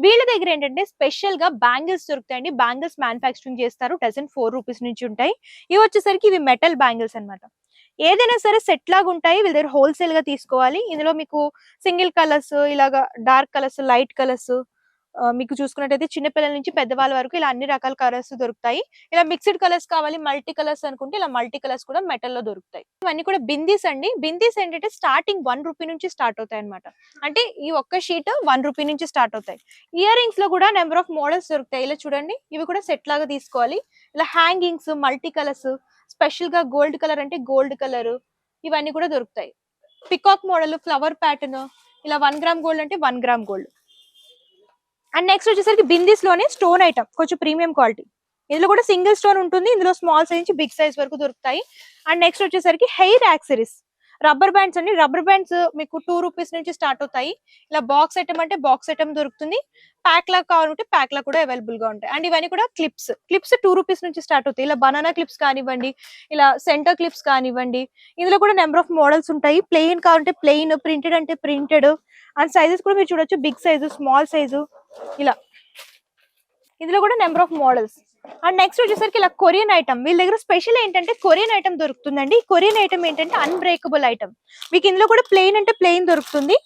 వీళ్ళ దగ్గర ఏంటంటే స్పెషల్ గా బ్యాంగిల్స్ దొరుకుతాయండి. బ్యాంగిల్స్ మ్యానుఫ్యాక్చరింగ్ చేస్తారు. డజన్ 4 రూపీస్ నుంచి ఉంటాయి. ఇవి వచ్చేసరికి ఇవి మెటల్ బ్యాంగిల్స్ అన్నమాట. ఏదైనా సరే సెట్ లాగా ఉంటాయి. వీళ్ళ దగ్గర హోల్సేల్ గా తీసుకోవాలి. ఇందులో మీకు సింగిల్ కలర్స్, ఇలాగా డార్క్ కలర్స్, లైట్ కలర్స్, మీకు చూసుకున్నట్టయితే చిన్న పిల్లల నుంచి పెద్దవాళ్ళ వరకు ఇలా అన్ని రకాల కలర్స్ దొరుకుతాయి. ఇలా మిక్స్డ్ కలర్స్ కావాలి, మల్టీ కలర్స్ అనుకుంటే ఇలా మల్టీ కలర్స్ కూడా మెటల్ లో దొరుకుతాయి. ఇవన్నీ కూడా బిందీస్ అండి. బిందీస్ ఏంటంటే స్టార్టింగ్ 1 రూపీ నుంచి స్టార్ట్ అవుతాయి అనమాట. అంటే ఈ ఒక్క షీట్ 1 రూపీ నుంచి స్టార్ట్ అవుతాయి. ఇయర్ రింగ్స్ లో కూడా నెంబర్ ఆఫ్ మోడల్స్ దొరుకుతాయి. ఇలా చూడండి, ఇవి కూడా సెట్ లాగా తీసుకోవాలి. ఇలా హ్యాంగింగ్స్, మల్టీ కలర్స్, స్పెషల్ గా గోల్డ్ కలర్ అంటే గోల్డ్ కలర్, ఇవన్నీ కూడా దొరుకుతాయి. పికాక్ మోడల్, ఫ్లవర్ ప్యాటర్న్, ఇలా 1 గ్రామ్ గోల్డ్ అంటే 1 గ్రామ్ గోల్డ్. అండ్ నెక్స్ట్ వచ్చేసరికి బిందీస్ లోనే స్టోన్ ఐటమ్, కొంచెం ప్రీమియం క్వాలిటీ. ఇందులో కూడా సింగిల్ స్టోన్ ఉంటుంది. ఇందులో స్మాల్ సైజ్ నుంచి బిగ్ సైజ్ వరకు దొరుకుతాయి. అండ్ నెక్స్ట్ వచ్చేసరికి హెయిర్ యాక్సరీస్, రబ్బర్ బ్యాండ్స్ అండి. రబ్బర్ బ్యాండ్స్ మీకు 2 రూపీస్ నుంచి స్టార్ట్ అవుతాయి. ఇలా బాక్స్ ఐటమ్ అంటే బాక్స్ ఐటమ్ దొరుకుతుంది. ప్యాక్ లా కావాలంటే ప్యాక్ లా కూడా అవైలబుల్ గా ఉంటాయి. అండ్ ఇవన్నీ కూడా క్లిప్స్ 2 రూపీస్ నుంచి స్టార్ట్ అవుతాయి. ఇలా బనానా క్లిప్స్ కానివ్వండి, ఇలా సెంటర్ క్లిప్స్ కానివ్వండి. ఇందులో కూడా నెంబర్ ఆఫ్ మోడల్స్ ఉంటాయి. ప్లెయిన్ కావాలంటే ప్లెయిన్, ప్రింటెడ్ అంటే ప్రింటెడ్. అండ్ సైజెస్ కూడా మీరు చూడొచ్చు, బిగ్ సైజు, స్మాల్ సైజు, ఇలా ఇందులో కూడా number of models. And next వచ్చేసరికి ఇలా కొరియన్ ఐటమ్. వీళ్ళ దగ్గర స్పెషల్ ఏంటంటే కొరియన్ ఐటమ్ దొరుకుతుందండి. కొరియన్ ఐటమ్ ఏంటంటే అన్బ్రేకబుల్ ఐటమ్. మీకు ఇందులో కూడా ప్లెయిన్ అంటే ప్లెయిన్ దొరుకుతుంది.